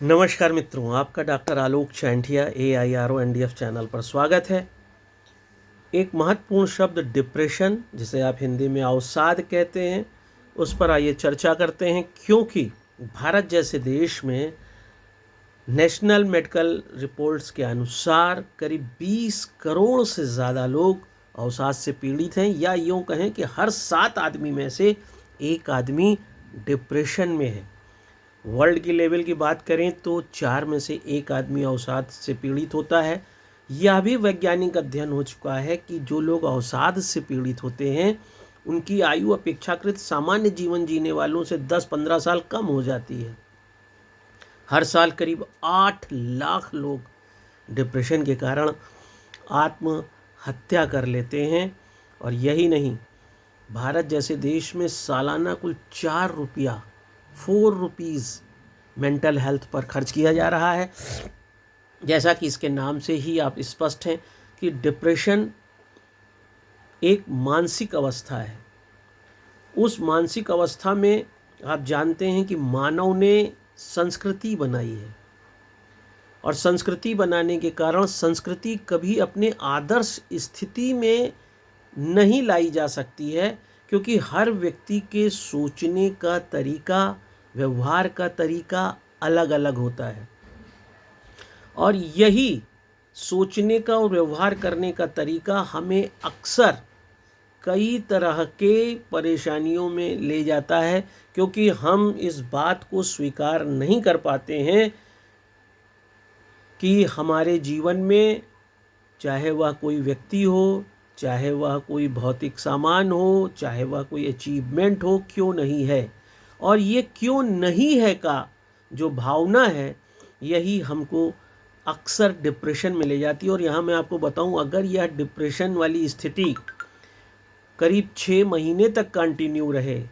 नमस्कार मित्रों, आपका डॉक्टर आलोक चैंठिया AIRONDF चैनल पर स्वागत है। एक महत्वपूर्ण शब्द डिप्रेशन, जिसे आप हिंदी में अवसाद कहते हैं, उस पर आइए चर्चा करते हैं। क्योंकि भारत जैसे देश में नेशनल मेडिकल रिपोर्ट्स के अनुसार करीब 20 करोड़ से ज़्यादा लोग अवसाद से पीड़ित हैं, या यूँ कहें कि हर 7 आदमी में से एक आदमी डिप्रेशन में है। वर्ल्ड की लेवल की बात करें तो 4 में से एक आदमी अवसाद से पीड़ित होता है। यह भी वैज्ञानिक अध्ययन हो चुका है कि जो लोग अवसाद से पीड़ित होते हैं उनकी आयु अपेक्षाकृत सामान्य जीवन जीने वालों से 10-15 साल कम हो जाती है। हर साल करीब 8 लाख लोग डिप्रेशन के कारण आत्महत्या कर लेते हैं। और यही नहीं, भारत जैसे देश में सालाना कुल 4 रुपीज़ मेंटल हेल्थ पर खर्च किया जा रहा है। जैसा कि इसके नाम से ही आप स्पष्ट हैं कि डिप्रेशन एक मानसिक अवस्था है। उस मानसिक अवस्था में आप जानते हैं कि मानव ने संस्कृति बनाई है, और संस्कृति बनाने के कारण संस्कृति कभी अपने आदर्श स्थिति में नहीं लाई जा सकती है, क्योंकि हर व्यक्ति के सोचने का तरीका, व्यवहार का तरीका अलग अलग होता है। और यही सोचने का और व्यवहार करने का तरीका हमें अक्सर कई तरह के परेशानियों में ले जाता है, क्योंकि हम इस बात को स्वीकार नहीं कर पाते हैं कि हमारे जीवन में, चाहे वह कोई व्यक्ति हो, चाहे वह कोई भौतिक सामान हो, चाहे वह कोई अचीवमेंट हो, क्यों नहीं है। और ये क्यों नहीं है का जो भावना है, यही हमको अक्सर डिप्रेशन में ले जाती है। और यहाँ मैं आपको बताऊँ, अगर यह डिप्रेशन वाली स्थिति करीब 6 महीने तक कंटिन्यू रहे,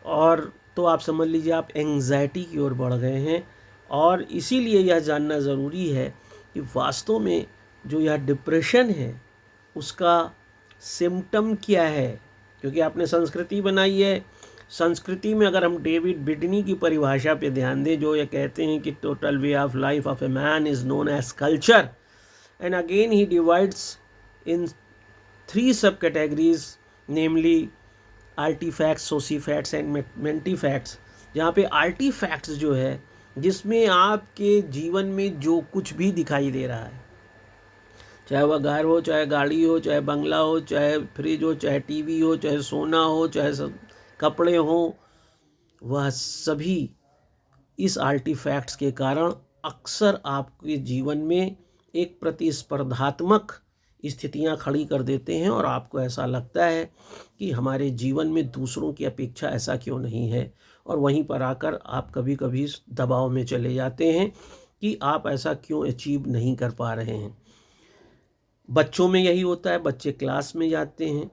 और तो आप समझ लीजिए आप एंग्जाइटी की ओर बढ़ गए हैं। और इसीलिए यह जानना ज़रूरी है कि वास्तव में जो यह डिप्रेशन है उसका सिम्टम क्या है, क्योंकि आपने संस्कृति बनाई है। संस्कृति में अगर हम डेविड बिडनी की परिभाषा पे ध्यान दें, जो ये कहते हैं कि total way of life of a man is known as culture, and again he divides in 3 sub categories, namely artifacts, sociofacts and mentifacts. जहाँ पे आर्टिफैक्ट्स जो है, जिसमें आपके जीवन में जो कुछ भी दिखाई दे रहा है, चाहे वह घर हो, चाहे गाड़ी हो, चाहे बंगला हो, चाहे फ्रिज हो, चाहे टीवी हो, चाहे सोना हो, चाहे सब कपड़े हों, वह सभी इस आर्टिफैक्ट्स के कारण अक्सर आपके जीवन में एक प्रतिस्पर्धात्मक स्थितियां खड़ी कर देते हैं, और आपको ऐसा लगता है कि हमारे जीवन में दूसरों की अपेक्षा ऐसा क्यों नहीं है। और वहीं पर आकर आप कभी कभी दबाव में चले जाते हैं कि आप ऐसा क्यों अचीव नहीं कर पा रहे हैं। बच्चों में यही होता है। बच्चे क्लास में जाते हैं,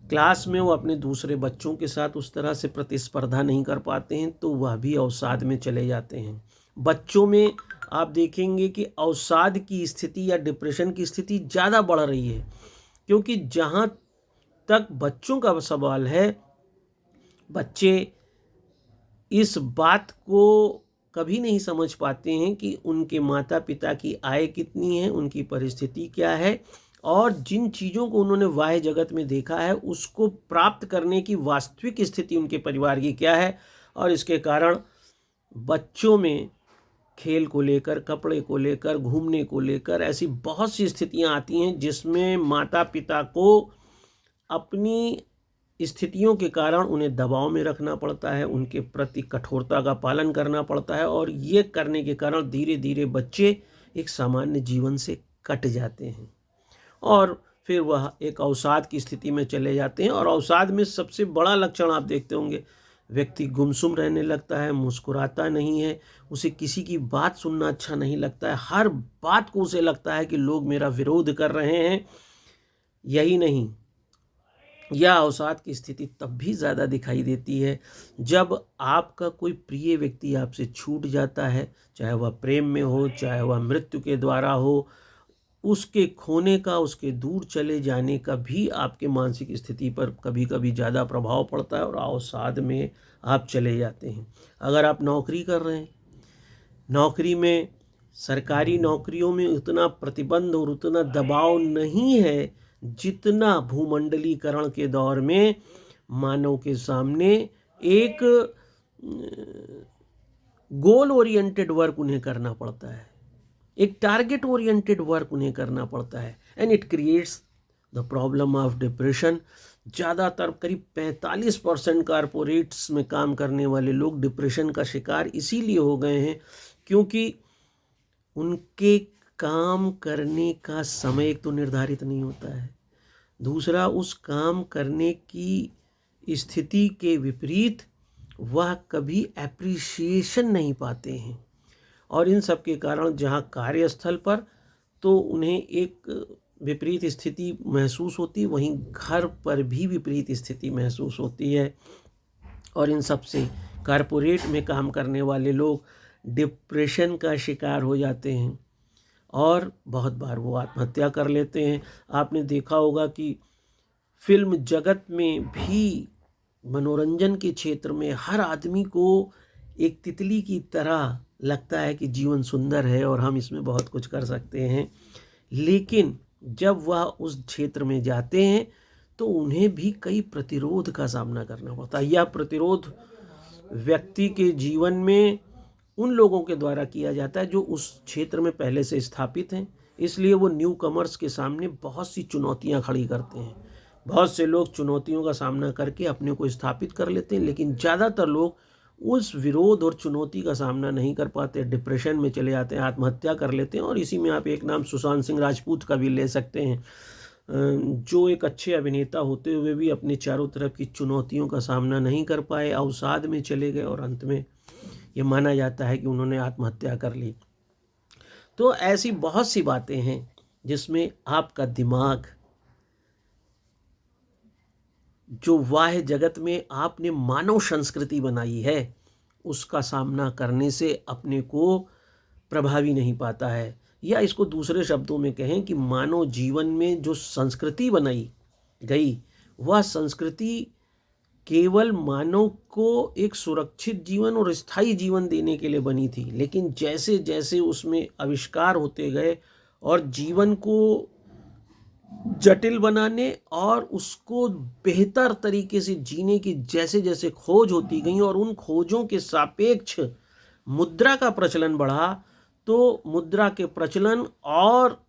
क्लास में वो अपने दूसरे बच्चों के साथ उस तरह से प्रतिस्पर्धा नहीं कर पाते हैं, तो वह भी अवसाद में चले जाते हैं। बच्चों में आप देखेंगे कि अवसाद की स्थिति या डिप्रेशन की स्थिति ज़्यादा बढ़ रही है, क्योंकि जहाँ तक बच्चों का सवाल है, बच्चे इस बात को कभी नहीं समझ पाते हैं कि उनके माता पिता की आय कितनी है, उनकी परिस्थिति क्या है, और जिन चीज़ों को उन्होंने बाह्य जगत में देखा है उसको प्राप्त करने की वास्तविक स्थिति उनके परिवार की क्या है। और इसके कारण बच्चों में खेल को लेकर, कपड़े को लेकर, घूमने को लेकर ऐसी बहुत सी स्थितियां आती हैं जिसमें माता पिता को अपनी स्थितियों के कारण उन्हें दबाव में रखना पड़ता है, उनके प्रति कठोरता का पालन करना पड़ता है, और ये करने के कारण धीरे धीरे बच्चे एक सामान्य जीवन से कट जाते हैं, और फिर वह एक अवसाद की स्थिति में चले जाते हैं। और अवसाद में सबसे बड़ा लक्षण आप देखते होंगे, व्यक्ति गुमसुम रहने लगता है, मुस्कुराता नहीं है, उसे किसी की बात सुनना अच्छा नहीं लगता है, हर बात को उसे लगता है कि लोग मेरा विरोध कर रहे हैं। यही नहीं, यह अवसाद की स्थिति तब भी ज़्यादा दिखाई देती है जब आपका कोई प्रिय व्यक्ति आपसे छूट जाता है, चाहे वह प्रेम में हो, चाहे वह मृत्यु के द्वारा हो। उसके खोने का, उसके दूर चले जाने का भी आपके मानसिक स्थिति पर कभी कभी ज़्यादा प्रभाव पड़ता है, और अवसाद में आप चले जाते हैं। अगर आप नौकरी कर रहे हैं, नौकरी में, सरकारी नौकरियों में उतना प्रतिबंध और उतना दबाव नहीं है जितना भूमंडलीकरण के दौर में मानव के सामने एक गोल ओरिएंटेड वर्क उन्हें करना पड़ता है, एक टारगेट ओरिएंटेड वर्क उन्हें करना पड़ता है, and it creates the problem of depression. ज़्यादातर करीब 45% कारपोरेट्स में काम करने वाले लोग डिप्रेशन का शिकार इसीलिए हो गए हैं क्योंकि उनके काम करने का समय एक तो निर्धारित नहीं होता है, दूसरा उस काम करने की स्थिति के विपरीत वह कभी एप्रिसिएशन नहीं पाते हैं, और इन सब के कारण जहाँ कार्यस्थल पर तो उन्हें एक विपरीत स्थिति महसूस होती, वहीं घर पर भी विपरीत स्थिति महसूस होती है, और इन सब से कारपोरेट में काम करने वाले लोग डिप्रेशन का शिकार हो जाते हैं और बहुत बार वो आत्महत्या कर लेते हैं। आपने देखा होगा कि फिल्म जगत में भी, मनोरंजन के क्षेत्र में हर आदमी को एक तितली की तरह लगता है कि जीवन सुंदर है और हम इसमें बहुत कुछ कर सकते हैं, लेकिन जब वह उस क्षेत्र में जाते हैं तो उन्हें भी कई प्रतिरोध का सामना करना पड़ता है। यह प्रतिरोध व्यक्ति के जीवन में उन लोगों के द्वारा किया जाता है जो उस क्षेत्र में पहले से स्थापित हैं, इसलिए वो न्यू कमर्स के सामने बहुत सी चुनौतियां खड़ी करते हैं। बहुत से लोग चुनौतियों का सामना करके अपने को स्थापित कर लेते हैं, लेकिन ज़्यादातर लोग उस विरोध और चुनौती का सामना नहीं कर पाते, डिप्रेशन में चले जाते हैं, आत्महत्या कर लेते हैं। और इसी में आप एक नाम सुशांत सिंह राजपूत का भी ले सकते हैं, जो एक अच्छे अभिनेता होते हुए भी अपने चारों तरफ की चुनौतियों का सामना नहीं कर पाए, अवसाद में चले गए और अंत में ये माना जाता है कि उन्होंने आत्महत्या कर ली। तो ऐसी बहुत सी बातें हैं जिसमें आपका दिमाग, जो बाह्य जगत में आपने मानव संस्कृति बनाई है, उसका सामना करने से अपने को प्रभावी नहीं पाता है। या इसको दूसरे शब्दों में कहें कि मानव जीवन में जो संस्कृति बनाई गई, वह संस्कृति केवल मानव को एक सुरक्षित जीवन और स्थायी जीवन देने के लिए बनी थी, लेकिन जैसे जैसे उसमें आविष्कार होते गए और जीवन को जटिल बनाने और उसको बेहतर तरीके से जीने की जैसे जैसे खोज होती गई और उन खोजों के सापेक्ष मुद्रा का प्रचलन बढ़ा, तो मुद्रा के प्रचलन और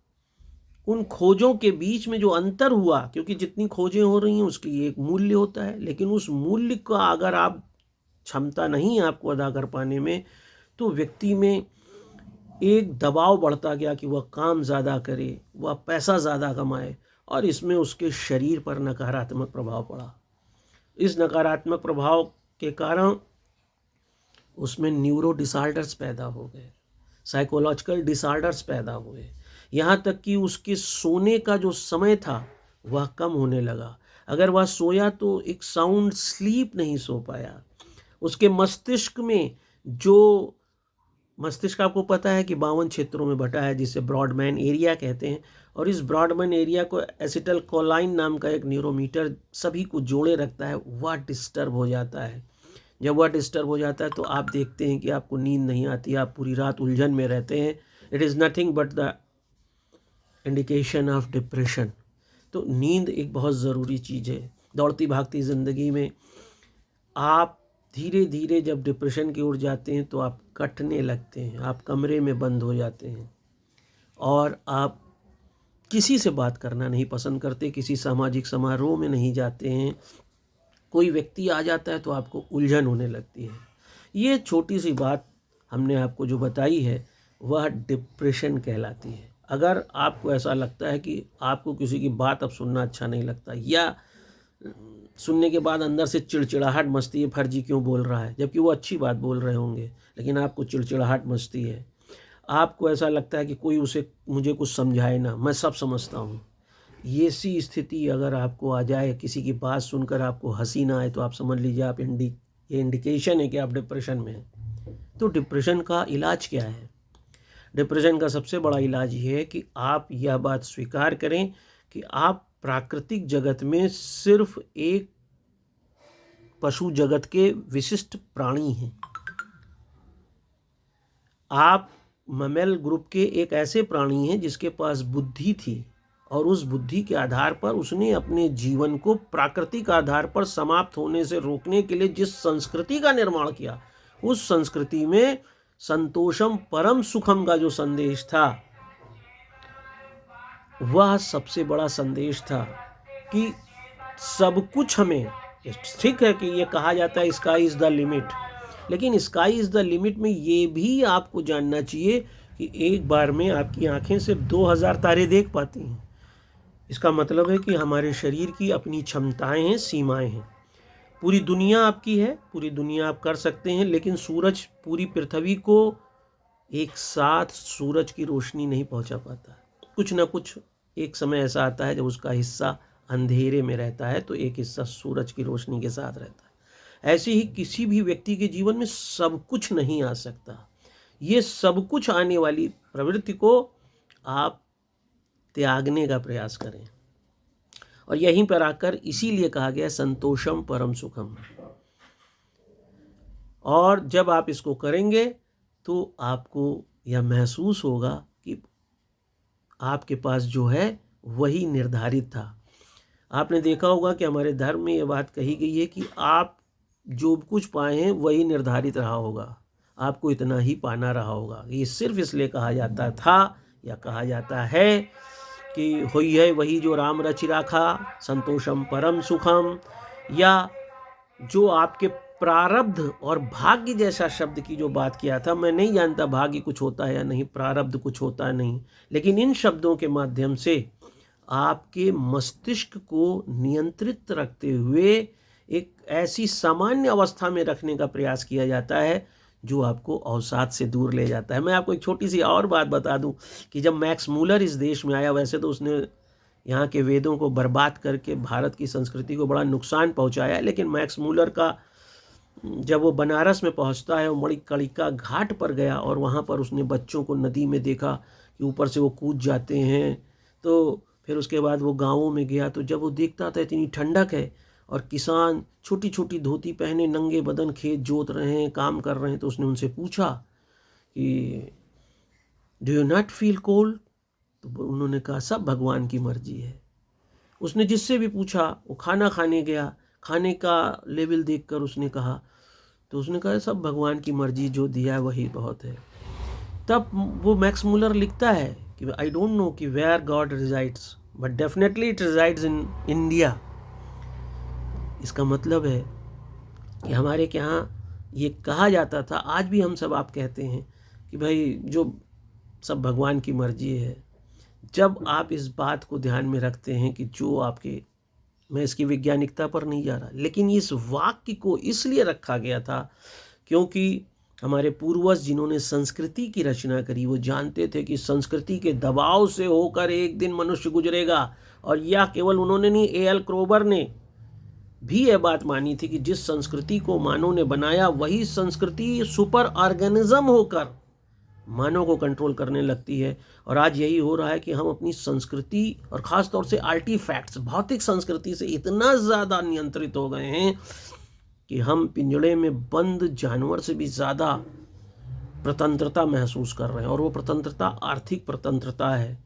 उन खोजों के बीच में जो अंतर हुआ, क्योंकि जितनी खोजें हो रही हैं उसकी एक मूल्य होता है, लेकिन उस मूल्य का अगर आप क्षमता नहीं है आपको अदा कर पाने में, तो व्यक्ति में एक दबाव बढ़ता गया कि वह काम ज़्यादा करे, वह पैसा ज़्यादा कमाए, और इसमें उसके शरीर पर नकारात्मक प्रभाव पड़ा। इस नकारात्मक प्रभाव के कारण उसमें न्यूरो डिसऑर्डर्स पैदा हो गए, साइकोलॉजिकल डिसऑर्डर्स पैदा हुए, यहाँ तक कि उसके सोने का जो समय था वह कम होने लगा। अगर वह सोया तो एक साउंड स्लीप नहीं सो पाया। उसके मस्तिष्क में, जो मस्तिष्क आपको पता है कि 52 क्षेत्रों में बटा है, जिसे ब्रॉडबैंड एरिया कहते हैं, और इस ब्रॉडबैंड एरिया को एसिटल कोलाइन नाम का एक न्यूरोमीटर सभी को जोड़े रखता है, वह डिस्टर्ब हो जाता है। जब वह डिस्टर्ब हो जाता है तो आप देखते हैं कि आपको नींद नहीं आती, आप पूरी रात उलझन में रहते हैं। It is nothing but the indication of depression. तो नींद एक बहुत ज़रूरी चीज़ है। दौड़ती भागती ज़िंदगी में आप धीरे धीरे जब डिप्रेशन की ओर जाते हैं तो आप कटने लगते हैं, आप कमरे में बंद हो जाते हैं और आप किसी से बात करना नहीं पसंद करते, किसी सामाजिक समारोह में नहीं जाते हैं। कोई व्यक्ति आ जाता है तो आपको उलझन होने लगती है। ये छोटी सी बात हमने आपको जो बताई है वह डिप्रेशन कहलाती है। अगर आपको ऐसा लगता है कि आपको किसी की बात अब सुनना अच्छा नहीं लगता, या सुनने के बाद अंदर से चिड़चिड़ाहट मचती है, फर्जी क्यों बोल रहा है, जबकि वो अच्छी बात बोल रहे होंगे, लेकिन आपको चिड़चिड़ाहट मचती है, आपको ऐसा लगता है कि कोई मुझे कुछ समझाए ना, मैं सब समझता हूँ, ये सी स्थिति अगर आपको आ जाए, किसी की बात सुनकर आपको हंसी ना आए, तो आप समझ लीजिए आप ये इंडिकेशन है कि आप डिप्रेशन में हैं। तो डिप्रेशन का इलाज क्या है? डिप्रेशन का सबसे बड़ा इलाज ये है कि आप यह बात स्वीकार करें कि आप प्राकृतिक जगत में सिर्फ एक पशु जगत के विशिष्ट प्राणी हैं। आप ममेल ग्रुप के एक ऐसे प्राणी हैं जिसके पास बुद्धि थी, और उस बुद्धि के आधार पर उसने अपने जीवन को प्राकृतिक आधार पर समाप्त होने से रोकने के लिए जिस संस्कृति का निर्माण किया, उस संस्कृति में संतोषम परम सुखम का जो संदेश था, वह सबसे बड़ा संदेश था कि सब कुछ हमें, ठीक है कि ये कहा जाता है स्काई इज़ द लिमिट, लेकिन स्काई इज़ द लिमिट में ये भी आपको जानना चाहिए कि एक बार में आपकी आंखें सिर्फ 2000 तारे देख पाती हैं। इसका मतलब है कि हमारे शरीर की अपनी क्षमताएं हैं, सीमाएं हैं। पूरी दुनिया आपकी है, पूरी दुनिया आप कर सकते हैं, लेकिन सूरज पूरी पृथ्वी को एक साथ सूरज की रोशनी नहीं पहुंचा पाता। कुछ ना कुछ एक समय ऐसा आता है जब उसका हिस्सा अंधेरे में रहता है, तो एक हिस्सा सूरज की रोशनी के साथ रहता है। ऐसे ही किसी भी व्यक्ति के जीवन में सब कुछ नहीं आ सकता। ये सब कुछ आने वाली प्रवृत्ति को आप त्यागने का प्रयास करें, और यहीं पर आकर इसीलिए कहा गया संतोषम परम सुखम। और जब आप इसको करेंगे तो आपको यह महसूस होगा कि आपके पास जो है वही निर्धारित था। आपने देखा होगा कि हमारे धर्म में यह बात कही गई है कि आप जो कुछ पाए हैं वही निर्धारित रहा होगा, आपको इतना ही पाना रहा होगा। ये सिर्फ इसलिए कहा जाता था या कहा जाता है कि होई है वही जो राम रचि राखा, संतोषम परम सुखम, या जो आपके प्रारब्ध और भाग्य जैसा शब्द की जो बात किया था। मैं नहीं जानता भाग्य कुछ होता है या नहीं, प्रारब्ध कुछ होता है नहीं, लेकिन इन शब्दों के माध्यम से आपके मस्तिष्क को नियंत्रित रखते हुए एक ऐसी सामान्य अवस्था में रखने का प्रयास किया जाता है जो आपको अवसाद से दूर ले जाता है। मैं आपको एक छोटी सी और बात बता दूं कि जब मैक्स मूलर इस देश में आया, वैसे तो उसने यहाँ के वेदों को बर्बाद करके भारत की संस्कृति को बड़ा नुकसान पहुँचाया, लेकिन मैक्स मूलर का जब वो बनारस में पहुँचता है, वो मणिकर्णिका घाट पर गया और वहाँ पर उसने बच्चों को नदी में देखा कि ऊपर से वो कूद जाते हैं। तो फिर उसके बाद वो गाँवों में गया, तो जब वो देखता था इतनी ठंडक है और किसान छोटी छोटी धोती पहने नंगे बदन खेत जोत रहे हैं, काम कर रहे हैं, तो उसने उनसे पूछा कि do you not feel cold? तो उन्होंने कहा सब भगवान की मर्जी है। उसने जिससे भी पूछा, वो खाना खाने गया, खाने का लेवल देखकर उसने कहा, तो उसने कहा सब भगवान की मर्जी, जो दिया है वही बहुत है। तब वो मैक्स मूलर लिखता है कि आई डोंट नो कि where God resides, but definitely it resides in India. इसका मतलब है कि हमारे यहाँ ये कहा जाता था, आज भी हम सब आप कहते हैं कि भाई जो सब भगवान की मर्जी है। जब आप इस बात को ध्यान में रखते हैं कि जो आपके, मैं इसकी वैज्ञानिकता पर नहीं जा रहा, लेकिन इस वाक्य को इसलिए रखा गया था क्योंकि हमारे पूर्वज जिन्होंने संस्कृति की रचना करी, वो जानते थे कि संस्कृति के दबाव से होकर एक दिन मनुष्य गुजरेगा। और यह केवल उन्होंने नहीं, ए.एल. क्रोबर ने भी यह बात मानी थी कि जिस संस्कृति को मानव ने बनाया, वही संस्कृति सुपर ऑर्गेनिज्म होकर मानव को कंट्रोल करने लगती है। और आज यही हो रहा है कि हम अपनी संस्कृति और ख़ास तौर से आर्टिफैक्ट्स, भौतिक संस्कृति से इतना ज़्यादा नियंत्रित हो गए हैं कि हम पिंजड़े में बंद जानवर से भी ज़्यादा स्वतंत्रता महसूस कर रहे हैं, और वो स्वतंत्रता आर्थिक स्वतंत्रता है।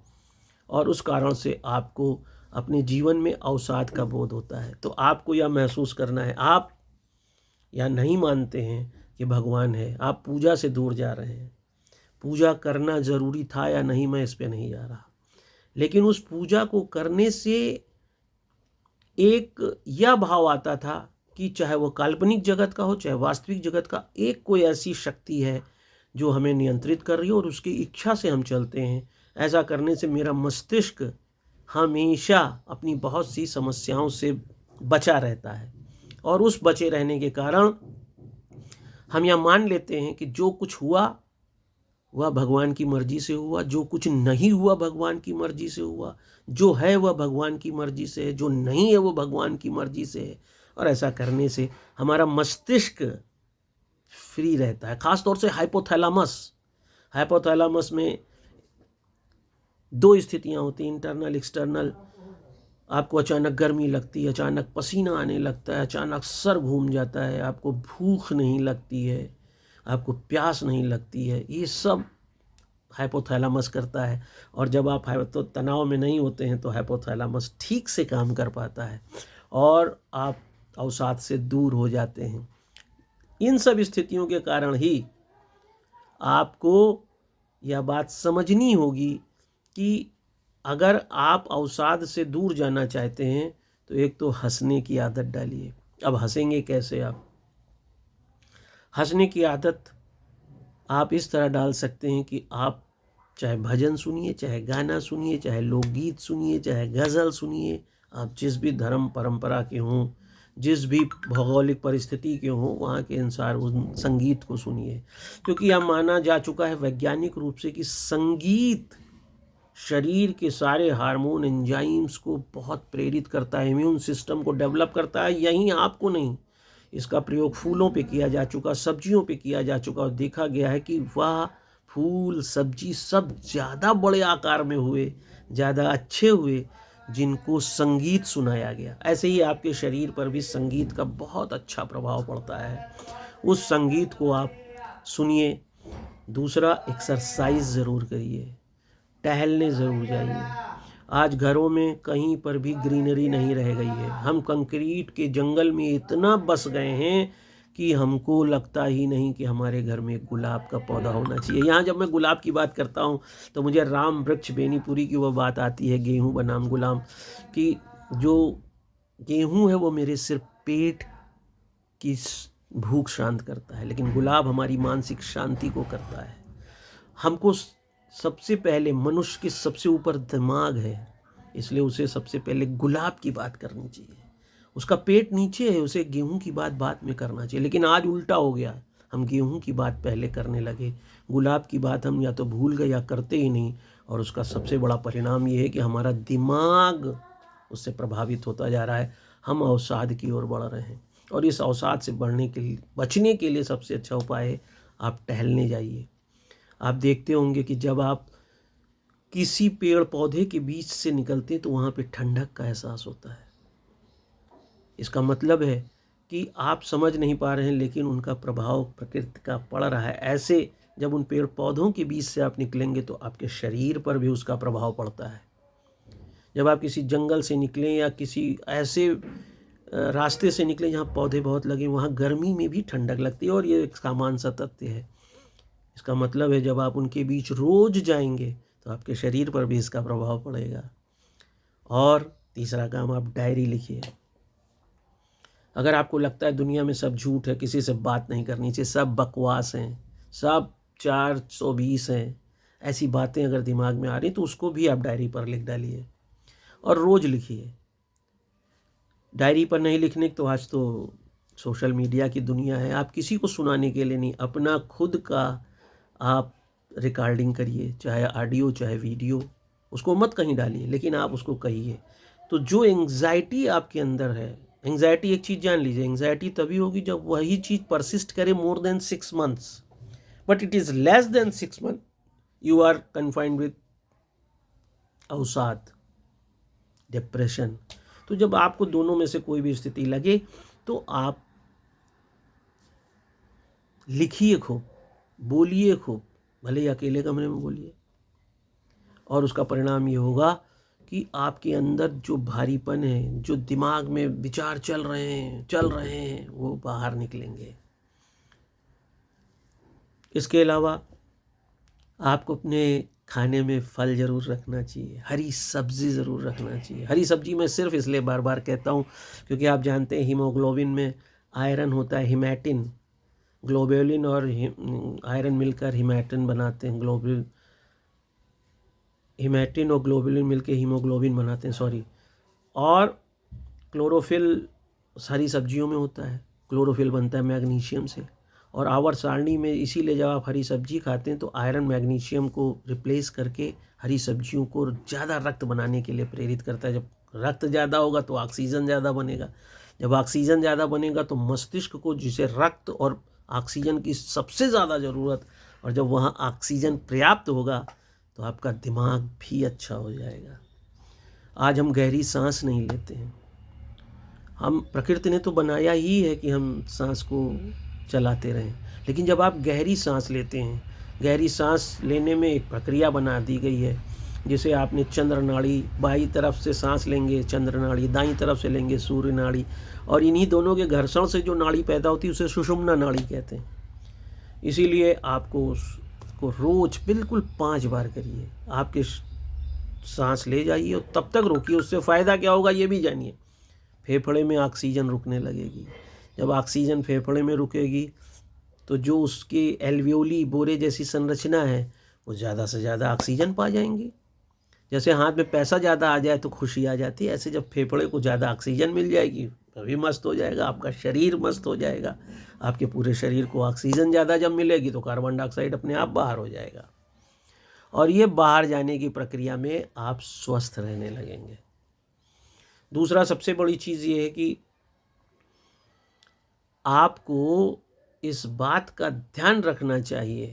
और उस कारण से आपको अपने जीवन में अवसाद का बोध होता है। तो आपको यह महसूस करना है, आप या नहीं मानते हैं कि भगवान है, आप पूजा से दूर जा रहे हैं। पूजा करना ज़रूरी था या नहीं, मैं इस पे नहीं जा रहा, लेकिन उस पूजा को करने से एक यह भाव आता था कि चाहे वो काल्पनिक जगत का हो, चाहे वास्तविक जगत का, एक कोई ऐसी शक्ति है जो हमें नियंत्रित कर रही है और उसकी इच्छा से हम चलते हैं। ऐसा करने से मेरा मस्तिष्क हमेशा अपनी बहुत सी समस्याओं से बचा रहता है, और उस बचे रहने के कारण हम यह मान लेते हैं कि जो कुछ हुआ वह भगवान की मर्जी से हुआ, जो कुछ नहीं हुआ भगवान की मर्जी से हुआ, जो है वह भगवान की मर्जी से है, जो नहीं है वो भगवान की मर्जी से है। और ऐसा करने से हमारा मस्तिष्क फ्री रहता है, खास तौर से हाइपोथैलेमस में दो स्थितियां होती हैं, इंटरनल एक्सटर्नल। आपको अचानक गर्मी लगती है, अचानक पसीना आने लगता है, अचानक सर घूम जाता है, आपको भूख नहीं लगती है, आपको प्यास नहीं लगती है, ये सब हाइपोथैलेमस करता है। और जब आप तनाव में नहीं होते हैं तो हाइपोथैलेमस ठीक से काम कर पाता है और आप अवसाद से दूर हो जाते हैं। इन सब स्थितियों के कारण ही आपको यह बात समझनी होगी कि अगर आप अवसाद से दूर जाना चाहते हैं तो एक तो हंसने की आदत डालिए। अब हंसेंगे कैसे आप? हंसने की आदत आप इस तरह डाल सकते हैं कि आप चाहे भजन सुनिए, चाहे गाना सुनिए, चाहे लोकगीत सुनिए, चाहे गज़ल सुनिए, आप जिस भी धर्म परंपरा के हों, जिस भी भौगोलिक परिस्थिति के हों, वहाँ के अनुसार उन संगीत को सुनिए। क्योंकि यह माना जा चुका है वैज्ञानिक रूप से कि संगीत शरीर के सारे हार्मोन एंजाइम्स को बहुत प्रेरित करता है, इम्यून सिस्टम को डेवलप करता है। यहीं आपको नहीं, इसका प्रयोग फूलों पे किया जा चुका, सब्जियों पे किया जा चुका और देखा गया है कि वह फूल सब्जी सब ज़्यादा बड़े आकार में हुए, ज़्यादा अच्छे हुए जिनको संगीत सुनाया गया। ऐसे ही आपके शरीर पर भी संगीत का बहुत अच्छा प्रभाव पड़ता है, उस संगीत को आप सुनिए। दूसरा, एक्सरसाइज ज़रूर करिए, टहलने ज़रूर जाइए। आज घरों में कहीं पर भी ग्रीनरी नहीं रह गई है, हम कंक्रीट के जंगल में इतना बस गए हैं कि हमको लगता ही नहीं कि हमारे घर में एक गुलाब का पौधा होना चाहिए। यहाँ जब मैं गुलाब की बात करता हूँ तो मुझे राम वृक्ष बेनीपुरी की वह बात आती है, गेहूँ बनाम गुलाम, कि जो गेहूँ है वो मेरे सिर्फ पेट की भूख शांत करता है, लेकिन गुलाब हमारी मानसिक शांति को करता है। हमको सबसे पहले, मनुष्य के सबसे ऊपर दिमाग है, इसलिए उसे सबसे पहले गुलाब की बात करनी चाहिए। उसका पेट नीचे है, उसे गेहूं की बात बाद में करना चाहिए। लेकिन आज उल्टा हो गया, हम गेहूं की बात पहले करने लगे, गुलाब की बात हम या तो भूल गए या करते ही नहीं। और उसका सबसे बड़ा परिणाम ये है कि हमारा दिमाग उससे प्रभावित होता जा रहा है, हम अवसाद की ओर बढ़ रहे हैं। और इस अवसाद से बचने के लिए सबसे अच्छा उपाय है आप टहलने जाइए। आप देखते होंगे कि जब आप किसी पेड़ पौधे के बीच से निकलते हैं तो वहाँ पे ठंडक का एहसास होता है। इसका मतलब है कि आप समझ नहीं पा रहे हैं, लेकिन उनका प्रभाव प्रकृति का पड़ रहा है। ऐसे जब उन पेड़ पौधों के बीच से आप निकलेंगे तो आपके शरीर पर भी उसका प्रभाव पड़ता है। जब आप किसी जंगल से निकलें या किसी ऐसे रास्ते से निकलें जहाँ पौधे बहुत लगे, वहाँ गर्मी में भी ठंडक लगती है, और ये एक सामान्य सा तथ्य है। इसका मतलब है जब आप उनके बीच रोज जाएंगे तो आपके शरीर पर भी इसका प्रभाव पड़ेगा। और तीसरा काम, आप डायरी लिखिए। अगर आपको लगता है दुनिया में सब झूठ है, किसी से बात नहीं करनी चाहिए, सब बकवास हैं, सब 420 हैं, ऐसी बातें अगर दिमाग में आ रही तो उसको भी आप डायरी पर लिख डालिए और रोज़ लिखिए। डायरी पर नहीं लिखने तो आज तो सोशल मीडिया की दुनिया है, आप किसी को सुनाने के लिए नहीं, अपना खुद का आप रिकॉर्डिंग करिए, चाहे ऑडियो चाहे वीडियो, उसको मत कहीं डालिए, लेकिन आप उसको कहिए। तो जो एंग्जाइटी आपके अंदर है, एंग्जाइटी एक चीज़ जान लीजिए, एंग्जाइटी तभी होगी जब वही चीज़ परसिस्ट करे more than 6 months, but it is less than 6 months you are confined with अवसाद, डिप्रेशन। तो जब आपको दोनों में से कोई भी स्थिति लगे तो आप लिखिए खूब, बोलिए खूब, भले ही अकेले कमरे में बोलिए, और उसका परिणाम ये होगा कि आपके अंदर जो भारीपन है, जो दिमाग में विचार चल रहे हैं वो बाहर निकलेंगे। इसके अलावा आपको अपने खाने में फल ज़रूर रखना चाहिए, हरी सब्ज़ी ज़रूर रखना चाहिए। हरी सब्ज़ी मैं सिर्फ इसलिए बार बार कहता हूँ क्योंकि आप जानते हैं हीमोग्लोबिन में आयरन होता है, हिमैटिन, ग्लोबुलिन और आयरन मिलकर हिमैटिन बनाते हैं, हिमैटिन और ग्लोबुलिन मिलकर हीमोग्लोबिन बनाते हैं, सॉरी। और क्लोरोफिल सारी सब्जियों में होता है, क्लोरोफिल बनता है मैग्नीशियम से। और आवर्त सारणी में इसीलिए जब आप हरी सब्जी खाते हैं तो आयरन मैग्नीशियम को रिप्लेस करके हरी सब्जियों को ज़्यादा रक्त बनाने के लिए प्रेरित करता है। जब रक्त ज़्यादा होगा तो ऑक्सीजन ज़्यादा बनेगा, जब ऑक्सीजन ज़्यादा बनेगा तो मस्तिष्क को, जिसे रक्त और ऑक्सीजन की सबसे ज़्यादा ज़रूरत, और जब वहाँ ऑक्सीजन पर्याप्त होगा तो आपका दिमाग भी अच्छा हो जाएगा। आज हम गहरी सांस नहीं लेते हैं, हम प्रकृति ने तो बनाया ही है कि हम सांस को चलाते रहें। लेकिन जब आप गहरी सांस लेते हैं, गहरी सांस लेने में एक प्रक्रिया बना दी गई है, जिसे आपने चंद्र नाड़ी, बाईं तरफ से सांस लेंगे चंद्र नाड़ी, दाईं तरफ से लेंगे सूर्य नाड़ी, और इन्हीं दोनों के घर्षण से जो नाड़ी पैदा होती है उसे सुषुम्ना नाड़ी कहते हैं। इसीलिए आपको उसको रोज बिल्कुल 5 बार करिए। आपके सांस ले जाइए और तब तक रोकिए। उससे फ़ायदा क्या होगा ये भी जानिए। फेफड़े में ऑक्सीजन रुकने लगेगी। जब ऑक्सीजन फेफड़े में रुकेगी तो जो उसकी एल्वियोली बोरे जैसी संरचना है वो ज़्यादा से ज़्यादा ऑक्सीजन पा जाएंगी। जैसे हाथ में पैसा ज़्यादा आ जाए तो खुशी आ जाती है, ऐसे जब फेफड़े को ज़्यादा ऑक्सीजन मिल जाएगी तभी मस्त हो जाएगा, आपका शरीर मस्त हो जाएगा। आपके पूरे शरीर को ऑक्सीजन ज़्यादा जब मिलेगी तो कार्बन डाइऑक्साइड अपने आप बाहर हो जाएगा, और ये बाहर जाने की प्रक्रिया में आप स्वस्थ रहने लगेंगे। दूसरा सबसे बड़ी चीज़ ये है कि आपको इस बात का ध्यान रखना चाहिए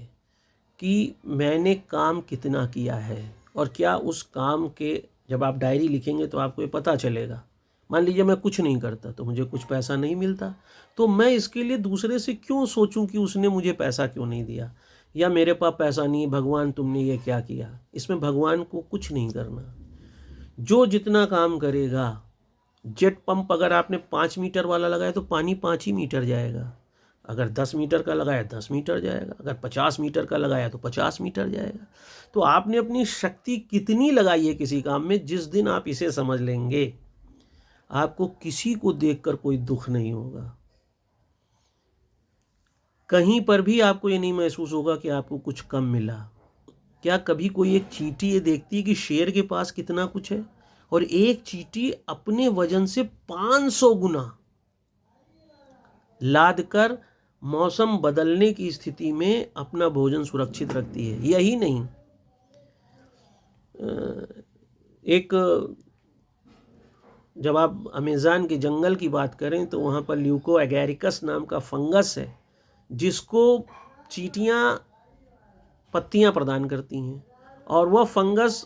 कि मैंने काम कितना किया है, और क्या उस काम के, जब आप डायरी लिखेंगे तो आपको ये पता चलेगा। मान लीजिए मैं कुछ नहीं करता तो मुझे कुछ पैसा नहीं मिलता, तो मैं इसके लिए दूसरे से क्यों सोचूं कि उसने मुझे पैसा क्यों नहीं दिया, या मेरे पास पैसा नहीं, भगवान तुमने ये क्या किया। इसमें भगवान को कुछ नहीं करना। जो जितना काम करेगा, जेट पंप अगर आपने 5 मीटर वाला लगाया तो पानी 5 ही मीटर जाएगा, अगर 10 मीटर का लगाया 10 मीटर जाएगा, अगर 50 मीटर का लगाया तो 50 मीटर जाएगा। तो आपने अपनी शक्ति कितनी लगाई है किसी काम में, जिस दिन आप इसे समझ लेंगे आपको किसी को देखकर कोई दुख नहीं होगा। कहीं पर भी आपको ये नहीं महसूस होगा कि आपको कुछ कम मिला। क्या कभी कोई एक चींटी ये देखती है कि शेर के पास कितना कुछ है, और एक चींटी अपने वजन से 500 गुना लाद कर मौसम बदलने की स्थिति में अपना भोजन सुरक्षित रखती है। यही नहीं, एक जब आप अमेज़न के जंगल की बात करें तो वहाँ पर ल्यूको एगैरिकस नाम का फंगस है, जिसको चींटियाँ पत्तियाँ प्रदान करती हैं, और वह फंगस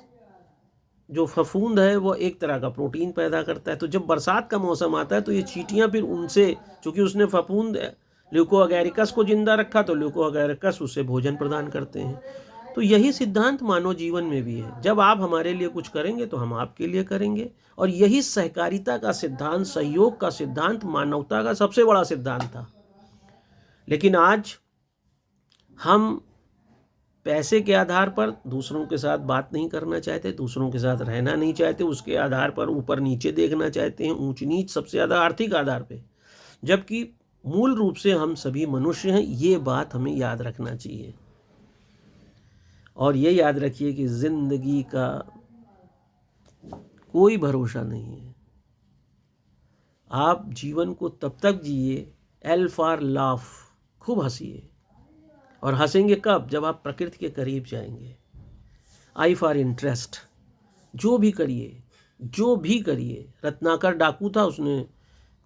जो फफूंद है वो एक तरह का प्रोटीन पैदा करता है। तो जब बरसात का मौसम आता है तो ये चींटियाँ फिर उनसे, चूँकि उसने फफूंद ल्यूको एगैरिकस को जिंदा रखा तो ल्यूको एगैरिकस उसे भोजन प्रदान करते हैं। तो यही सिद्धांत मानव जीवन में भी है। जब आप हमारे लिए कुछ करेंगे तो हम आपके लिए करेंगे, और यही सहकारिता का सिद्धांत, सहयोग का सिद्धांत मानवता का सबसे बड़ा सिद्धांत था। लेकिन आज हम पैसे के आधार पर दूसरों के साथ बात नहीं करना चाहते, दूसरों के साथ रहना नहीं चाहते, उसके आधार पर ऊपर नीचे देखना चाहते हैं, ऊंच नीच, सबसे ज़्यादा आर्थिक आधार पे, जबकि मूल रूप से हम सभी मनुष्य हैं। ये बात हमें याद रखना चाहिए, और ये याद रखिए कि ज़िंदगी का कोई भरोसा नहीं है। आप जीवन को तब तक जिए, एल फॉर लाफ, खूब हंसिए, और हंसेंगे कब, जब आप प्रकृति के करीब जाएंगे। आई फॉर इंटरेस्ट, जो भी करिए, जो भी करिए। रत्नाकर डाकू था, उसने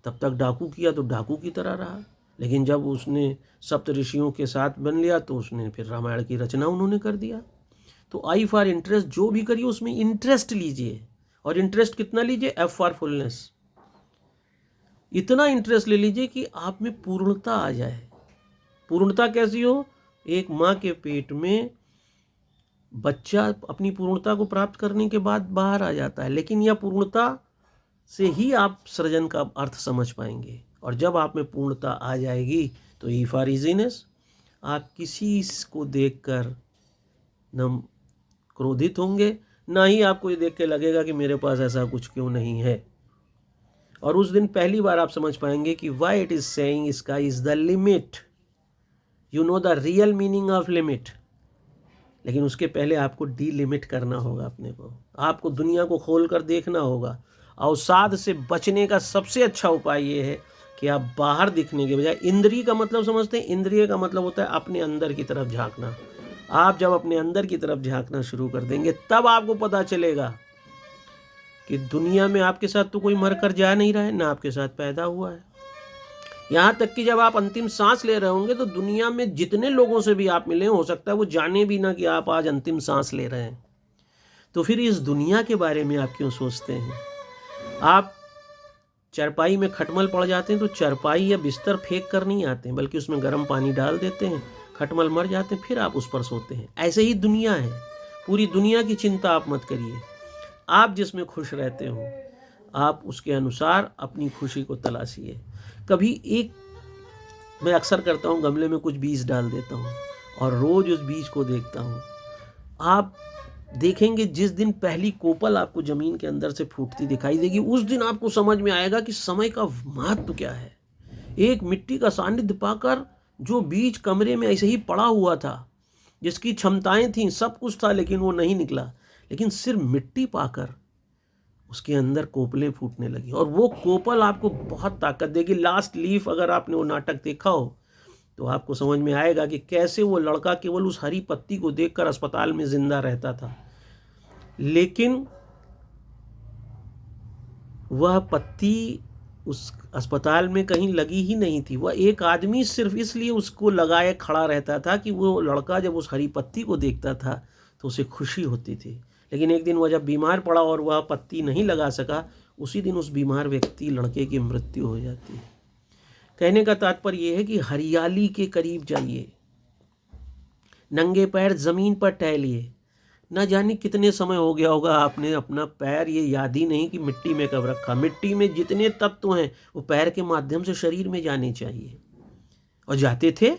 तब तक डाकू किया तो डाकू की तरह रहा, लेकिन जब उसने सप्त ऋषियों के साथ बन लिया तो उसने फिर रामायण की रचना उन्होंने कर दिया। तो आई फॉर इंटरेस्ट, जो भी करिए उसमें इंटरेस्ट लीजिए, और इंटरेस्ट कितना लीजिए, एफ फॉर फुलनेस। इतना इंटरेस्ट ले लीजिए कि आप में पूर्णता आ जाए। पूर्णता कैसी हो, एक माँ के पेट में बच्चा अपनी पूर्णता को प्राप्त करने के बाद बाहर आ जाता है, लेकिन यह पूर्णता से ही आप सृजन का अर्थ समझ पाएंगे। और जब आप में पूर्णता आ जाएगी तो ई फॉर इजीनेस, आप किसी को देखकर न क्रोधित होंगे, ना ही आपको ये देख के लगेगा कि मेरे पास ऐसा कुछ क्यों नहीं है। और उस दिन पहली बार आप समझ पाएंगे कि why it is saying sky is the limit. You know the real meaning of limit. लेकिन उसके पहले आपको डीलिमिट करना होगा अपने को, आपको दुनिया को खोल कर देखना होगा। अवसाद से बचने का सबसे अच्छा उपाय ये है कि आप बाहर दिखने के बजाय, इंद्रिय का मतलब समझते हैं, इंद्रिय का मतलब होता है अपने अंदर की तरफ झांकना। आप जब अपने अंदर की तरफ झांकना शुरू कर देंगे तब आपको पता चलेगा कि दुनिया में आपके साथ तो कोई मर कर जा नहीं रहा है, ना आपके साथ पैदा हुआ है। यहाँ तक कि जब आप अंतिम सांस ले रहे होंगे तो दुनिया में जितने लोगों से भी आप मिले, हो सकता है वो जाने भी ना कि आप आज अंतिम सांस ले रहे हैं। तो फिर इस दुनिया के बारे में आप क्यों सोचते हैं? आप चारपाई में खटमल पड़ जाते हैं तो चारपाई या बिस्तर फेंक कर नहीं आते हैं, बल्कि उसमें गर्म पानी डाल देते हैं, खटमल मर जाते हैं, फिर आप उस पर सोते हैं। ऐसे ही दुनिया है, पूरी दुनिया की चिंता आप मत करिए। आप जिसमें खुश रहते हो आप उसके अनुसार अपनी खुशी को तलाशिए। कभी एक मैं अक्सर करता हूँ, गमले में कुछ बीज डाल देता हूँ और रोज़ उस बीज को देखता हूँ। आप देखेंगे जिस दिन पहली कोपल आपको ज़मीन के अंदर से फूटती दिखाई देगी, उस दिन आपको समझ में आएगा कि समय का महत्व क्या है। एक मिट्टी का सानिध्य पाकर जो बीज कमरे में ऐसे ही पड़ा हुआ था, जिसकी क्षमताएं थीं, सब कुछ था, लेकिन वो नहीं निकला, लेकिन सिर्फ मिट्टी पाकर उसके अंदर कोपलें फूटने लगी और वो कोपल आपको बहुत ताकत देगी। लास्ट लीफ अगर आपने वो नाटक देखा हो तो आपको समझ में आएगा कि कैसे वो लड़का केवल उस हरी पत्ती को देखकर अस्पताल में जिंदा रहता था, लेकिन वह पत्ती उस अस्पताल में कहीं लगी ही नहीं थी। वह एक आदमी सिर्फ इसलिए उसको लगाए खड़ा रहता था कि वो लड़का जब उस हरी पत्ती को देखता था तो उसे खुशी होती थी। लेकिन एक दिन वह जब बीमार पड़ा और वह पत्ती नहीं लगा सका, उसी दिन उस बीमार व्यक्ति लड़के की मृत्यु हो जाती है। कहने का तात्पर्य यह है कि हरियाली के करीब जाइए, नंगे पैर ज़मीन पर टहलिए। न जाने कितने समय हो गया होगा आपने अपना पैर, ये याद ही नहीं कि मिट्टी में कब रखा। मिट्टी में जितने तत्व हैं वो पैर के माध्यम से शरीर में जाने चाहिए, और जाते थे।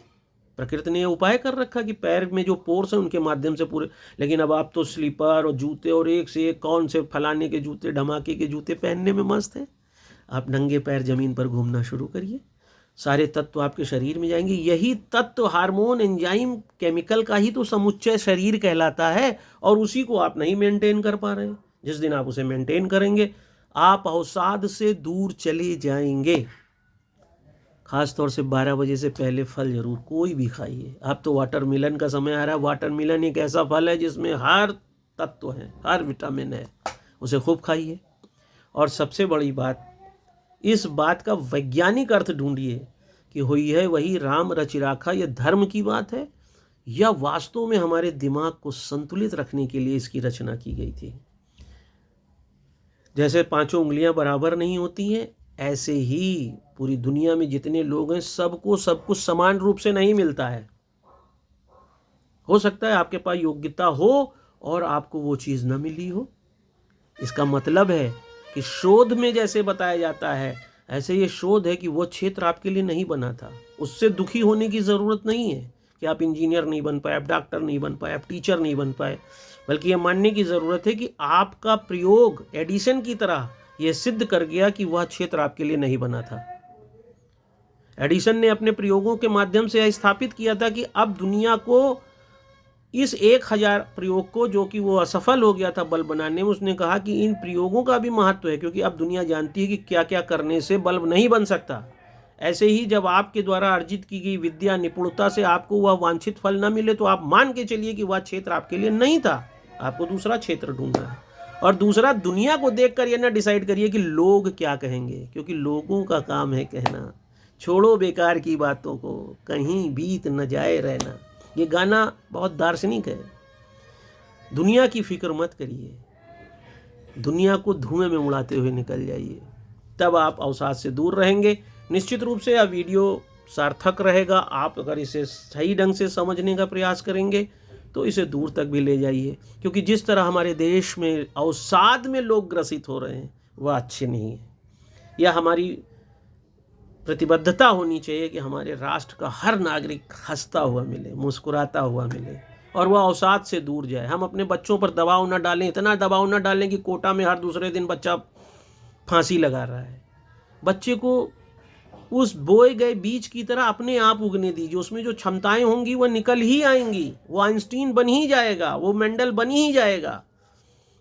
प्रकृति ने उपाय कर रखा कि पैर में जो पोर्स हैं उनके माध्यम से पूरे, लेकिन अब आप तो स्लीपर और जूते और एक से एक कौन से फलाने के जूते, धमाके के जूते पहनने में मस्त हैं। आप नंगे पैर ज़मीन पर घूमना शुरू करिए, सारे तत्व आपके शरीर में जाएंगे। यही तत्व, हार्मोन, एंजाइम, केमिकल का ही तो समुच्चय शरीर कहलाता है, और उसी को आप नहीं मेंटेन कर पा रहे हैं। जिस दिन आप उसे मेंटेन करेंगे आप अवसाद से दूर चले जाएंगे। खास तौर से 12 बजे से पहले फल जरूर कोई भी खाइए। अब तो वाटरमेलन का समय आ रहा है। वाटरमेलन एक ऐसा फल है जिसमें हर तत्व है, हर विटामिन है, उसे खूब खाइए। और सबसे बड़ी बात, इस बात का वैज्ञानिक अर्थ ढूंढिए कि हुई है वही राम रचि राखा, यह धर्म की बात है या वास्तव में हमारे दिमाग को संतुलित रखने के लिए इसकी रचना की गई थी। जैसे 5 उंगलियां बराबर नहीं होती हैं, ऐसे ही पूरी दुनिया में जितने लोग हैं सबको सब कुछ समान रूप से नहीं मिलता है। हो सकता है आपके पास योग्यता हो और आपको वो चीज़ न मिली हो। इसका मतलब है कि शोध में जैसे बताया जाता है, ऐसे ये शोध है कि वो क्षेत्र आपके लिए नहीं बना था। उससे दुखी होने की ज़रूरत नहीं है कि आप इंजीनियर नहीं बन पाए, आप डॉक्टर नहीं बन पाए, आप टीचर नहीं बन पाए, बल्कि ये मानने की ज़रूरत है कि आपका प्रयोग एडिशन की तरह ये सिद्ध कर गया कि वह क्षेत्र आपके लिए नहीं बना था। एडिसन ने अपने प्रयोगों के माध्यम से यह स्थापित किया था कि अब दुनिया को इस 1000 प्रयोग को, जो कि वो असफल हो गया था बल्ब बनाने में, उसने कहा कि इन प्रयोगों का भी महत्व है, क्योंकि अब दुनिया जानती है कि क्या क्या करने से बल्ब नहीं बन सकता। ऐसे ही जब आपके द्वारा अर्जित की गई विद्या, निपुणता से आपको वह वांछित फल न मिले तो आप मान के चलिए कि वह क्षेत्र आपके लिए नहीं था, आपको दूसरा क्षेत्र ढूंढना है। और दूसरा, दुनिया को देखकर यह ना डिसाइड करिए कि लोग क्या कहेंगे, क्योंकि लोगों का काम है कहना। छोड़ो बेकार की बातों को, कहीं बीत न जाए रहना। ये गाना बहुत दार्शनिक है। दुनिया की फिक्र मत करिए, दुनिया को धुएं में उड़ाते हुए निकल जाइए, तब आप अवसाद से दूर रहेंगे। निश्चित रूप से यह वीडियो सार्थक रहेगा। आप अगर इसे सही ढंग से समझने का प्रयास करेंगे तो इसे दूर तक भी ले जाइए, क्योंकि जिस तरह हमारे देश में अवसाद में लोग ग्रसित हो रहे हैं वह अच्छे नहीं है। यह हमारी प्रतिबद्धता होनी चाहिए कि हमारे राष्ट्र का हर नागरिक हंसता हुआ मिले, मुस्कुराता हुआ मिले, और वह अवसाद से दूर जाए। हम अपने बच्चों पर दबाव न डालें, इतना दबाव न डालें कि कोटा में हर दूसरे दिन बच्चा फांसी लगा रहा है। बच्चे को उस बोए गए बीज की तरह अपने आप उगने दीजिए। उसमें जो क्षमताएं होंगी वह निकल ही आएंगी। वो आइंस्टीन बन ही जाएगा, वो मेंडल बन ही जाएगा।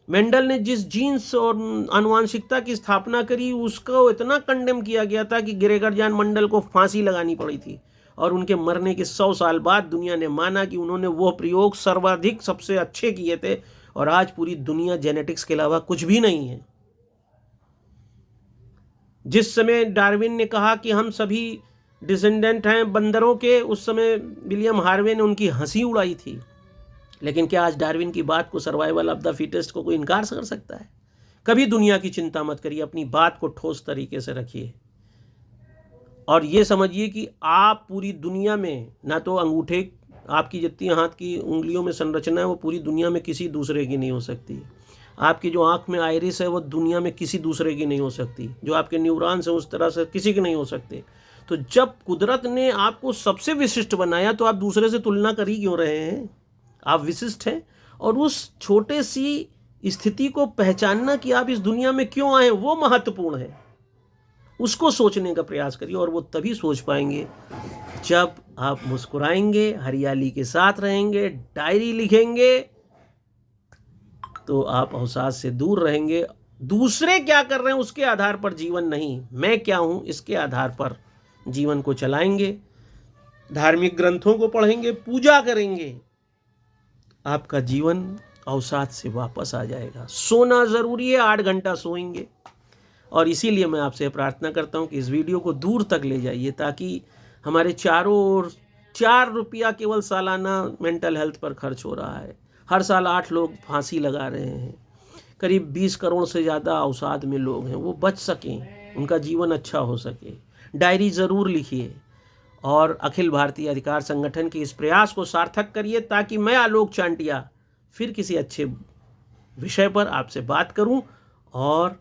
मेंडल ने जिस जीन्स और आनुवांशिकता की स्थापना करी, उसको इतना कंडेम किया गया था कि ग्रेगर जॉन मेंडल को फांसी लगानी पड़ी थी, और उनके मरने के 100 साल बाद दुनिया ने माना कि उन्होंने वो प्रयोग सर्वाधिक सबसे अच्छे किए थे, और आज पूरी दुनिया जेनेटिक्स के अलावा कुछ भी नहीं है। जिस समय डार्विन ने कहा कि हम सभी डिसेंडेंट हैं बंदरों के, उस समय विलियम हार्वे ने उनकी हंसी उड़ाई थी। लेकिन क्या आज डार्विन की बात को, सर्वाइवल ऑफ द फिटेस्ट को, कोई इनकार कर सकता है? कभी दुनिया की चिंता मत करिए, अपनी बात को ठोस तरीके से रखिए और ये समझिए कि आप पूरी दुनिया में, ना तो अंगूठे आपकी जितनी हाथ की उंगलियों में संरचना है वो पूरी दुनिया में किसी दूसरे की नहीं हो सकती। आपकी जो आँख में आइरिस है वो दुनिया में किसी दूसरे की नहीं हो सकती। जो आपके न्यूरॉन्स हैं उस तरह से किसी के नहीं हो सकते। तो जब कुदरत ने आपको सबसे विशिष्ट बनाया तो आप दूसरे से तुलना कर ही क्यों रहे हैं? आप विशिष्ट हैं और उस छोटे सी स्थिति को पहचानना कि आप इस दुनिया में क्यों आए वो महत्वपूर्ण है। उसको सोचने का प्रयास करिए और वो तभी सोच पाएंगे जब आप मुस्कुराएंगे, हरियाली के साथ रहेंगे, डायरी लिखेंगे, तो आप अवसाद से दूर रहेंगे। दूसरे क्या कर रहे हैं उसके आधार पर जीवन नहीं, मैं क्या हूं इसके आधार पर जीवन को चलाएंगे। धार्मिक ग्रंथों को पढ़ेंगे, पूजा करेंगे, आपका जीवन अवसाद से वापस आ जाएगा। सोना ज़रूरी है, 8 घंटा सोएंगे और इसीलिए मैं आपसे प्रार्थना करता हूं कि इस वीडियो को दूर तक ले जाइए ताकि हमारे चारों ओर 4 रुपया केवल सालाना मेंटल हेल्थ पर खर्च हो रहा है। हर साल 8 लोग फांसी लगा रहे हैं। करीब 20 करोड़ से ज़्यादा अवसाद में लोग हैं, वो बच सकें, उनका जीवन अच्छा हो सके। डायरी ज़रूर लिखिए और अखिल भारतीय अधिकार संगठन के इस प्रयास को सार्थक करिए ताकि मैं आलोक चांटिया फिर किसी अच्छे विषय पर आपसे बात करूं और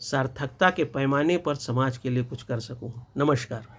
सार्थकता के पैमाने पर समाज के लिए कुछ कर सकूं। नमस्कार।